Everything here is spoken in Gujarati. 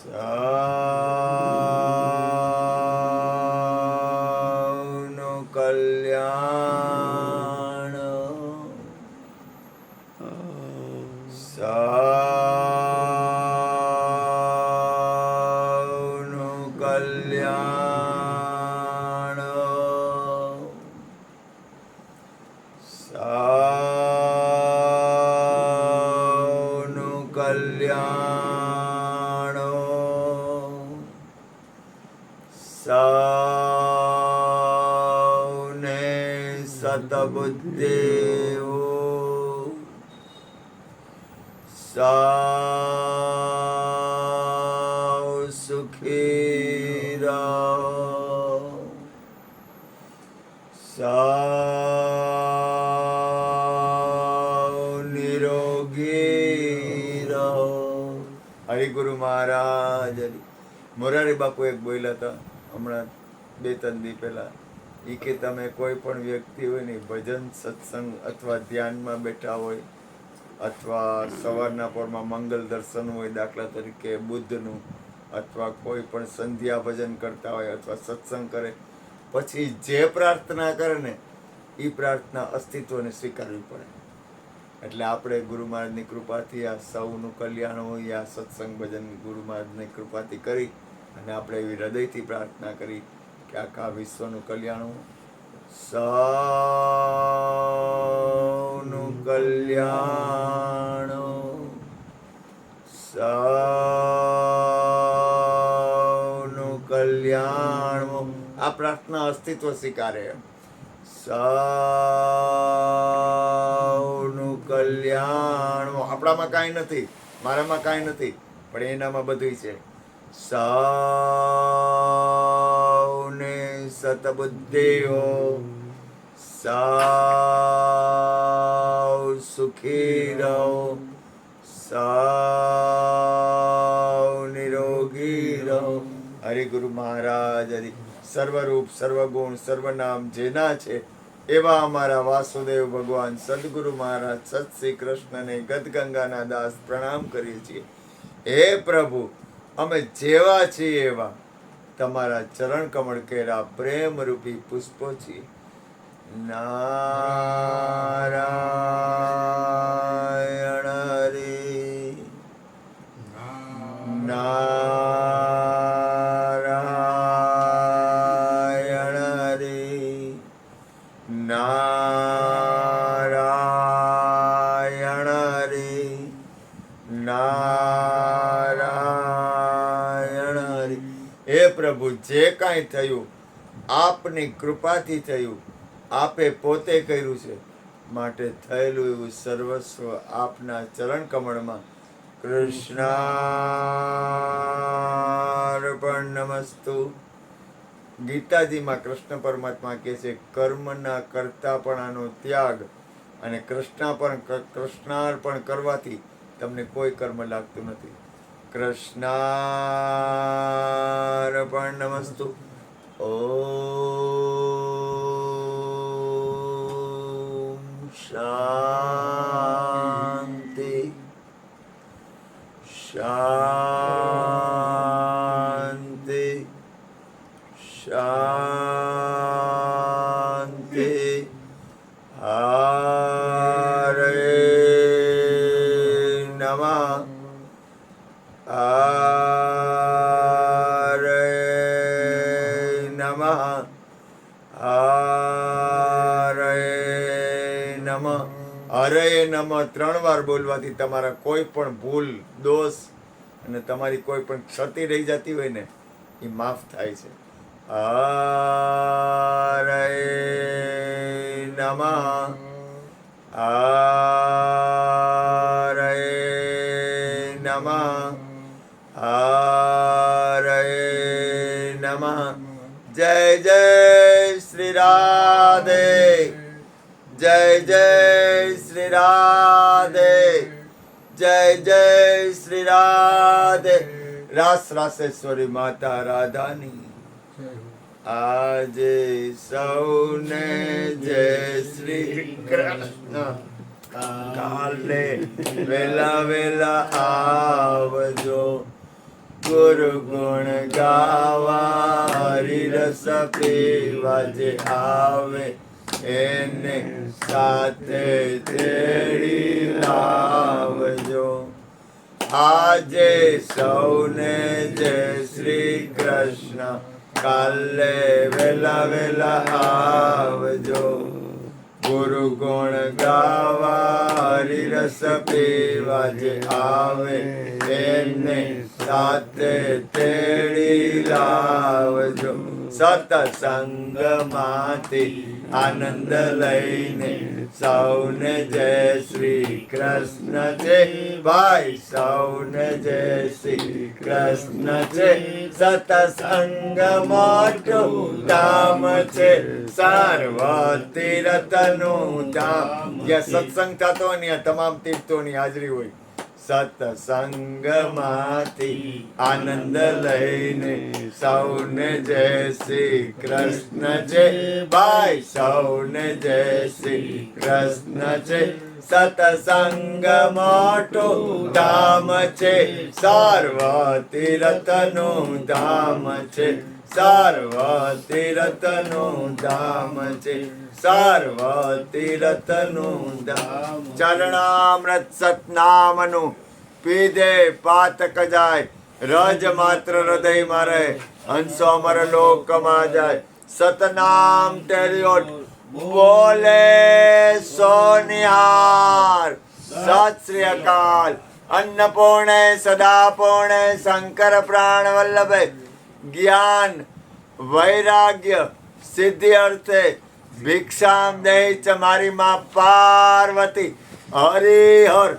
સૌનું કલ્યાણ, સૌનું કલ્યાણ, સૌનું કલ્યાણ, સૌને સતબુદ્ધિઓ, સૌ સુખી રહો, સૌ નિરોગી રહો. હરિગુરુ મહારાજ. મોરારી બાપુ એક બોલ્યા હતા હમણાં 2-3 દી પહેલા, એ કે તમે કોઈ પણ વ્યક્તિ હોય ને ભજન સત્સંગ અથવા ધ્યાનમાં બેઠા હોય અથવા સવારના પરમાં મંગલ દર્શન હોય, દાખલા તરીકે બુદ્ધનું, અથવા કોઈ પણ સંધ્યા ભજન કરતા હોય અથવા સત્સંગ કરે, પછી જે પ્રાર્થના કરે ને એ પ્રાર્થના અસ્તિત્વને સ્વીકારવી પડે. એટલે આપણે ગુરુ મહારાજની કૃપાથી આ સૌનું કલ્યાણ હોય, આ સત્સંગ ભજન ગુરુ મહારાજની કૃપાથી કરી અને આપણે એવી હૃદયથી પ્રાર્થના કરી કે આખા વિશ્વનું કલ્યાણ હોય, સૌનું કલ્યાણ, સૌનું કલ્યાણ. આ પ્રાર્થના અસ્તિત્વ સ્વીકારે. સૌનું કલ્યાણ. આપણામાં કાંઈ નથી, મારામાં કાંઈ નથી, પણ એનામાં બધું છે. સૌને સતબુદ્ધિઓ, સૌ સુખી રહો, સૌ નિરોગી રહો. હરિગુરુ મહારાજ. હરિ. સર્વરૂપ સર્વગુણ સર્વનામ જેના છે એવા અમારા વાસુદેવ ભગવાન સદગુરુ મહારાજ સત શ્રી કૃષ્ણને ગદગંગાના દાસ પ્રણામ કરીએ છીએ. હે પ્રભુ, અમે જેવા છીએ એવા તમારા ચરણ કમળ કેરા પ્રેમ રૂપી પુષ્પો છીએ. નારાયણ હરિ. નારાયણ હરિ. નારાયણ હરિ. નારાયણ હરિ. હે પ્રભુ, જે કાંઈ થયું આપની કૃપાથી થયું, આપે પોતે કર્યું છે, માટે થયેલું એવું સર્વસ્વ આપના ચરણ કમળમાં કૃષ્ણાર્પણ નમસ્તુ. ગીતાજીમાં કૃષ્ણ પરમાત્મા કહે છે કર્મના કરતાપણાનો ત્યાગ અને કૃષ્ણાર્પણ કરવાથી તમને કોઈ કર્મ લાગતું નથી. કૃષ્ણાર્પણ નમસ્તુ. ઓમ શાંતિ શાંતિ શાંતિ. હરે નમઃ. હરે નમઃ. હરે નમઃ. હરે નમઃ 3 વાર બોલવાથી તમારા કોઈ પણ ભૂલ, દોષ અને તમારી કોઈ પણ ક્ષતિ રહી જતી હોય ને એ માફ થાય છે. હરે નમઃ. હરે નમઃ. હરે નમઃ. જય જય શ્રી રાધે. જય જય શ્રી રાધે. જય જય શ્રી રાધે. રાસ રાસેશ્વરી માતા રાધાની. આજે સૌને જય શ્રી કૃષ્ણ. કાલે વેલા વેલા આવજો. ગુરુ ગુણ ગાવા હરિરસ પીવા જે આવે એને સાથે તેડી લાવજો. આજે સૌને જય શ્રી કૃષ્ણ, કાલે વેલા વેલા આવજો. ગુરુ ગુણ ગાવા હરિરસ પીવા જે આવે એને સાથે તેડી લાવજો. સતસંગમાંથી આનંદ લઈને સૌને જય શ્રી કૃષ્ણ છે ભાઈ, સૌને જય શ્રી કૃષ્ણ છે. સતસંગ મોટું ધામ છે, સર્વ તીર્થનું ધામ. જ્યાં સત્સંગ થતો હોય ત્યાં તમામ તીર્થોની હાજરી હોય. સત્સંગમાંથી આનંદ લઈને સૌને જય શ્રી કૃષ્ણ છે ભાઈ, સૌને જય શ્રી કૃષ્ણ છે. સત્સંગ મોટું ધામ છે, સર્વ તીર્થનું ધામ છે, સર્વ તીર્થનું ધામ છે, સર્વ તીર્થનું ધામ. ચરણામૃત સતનામનું પીધે પાતક જાય, રજ માત્ર હૃદયમાં રહે, હંસો અમર લોકમાં જાય. સતનામ ટેરિયોટ બોલે સોનિહાર. સત શ્રી અકાલ. અન્નપૂર્ણે સદાપૂર્ણે શંકર પ્રાણ વલ્લભે જ્ઞાન વૈરાગ્ય સિદ્ધિ અર્થે ભિક્ષામ દે ચ મારી માં પાર્વતી. હરિ હર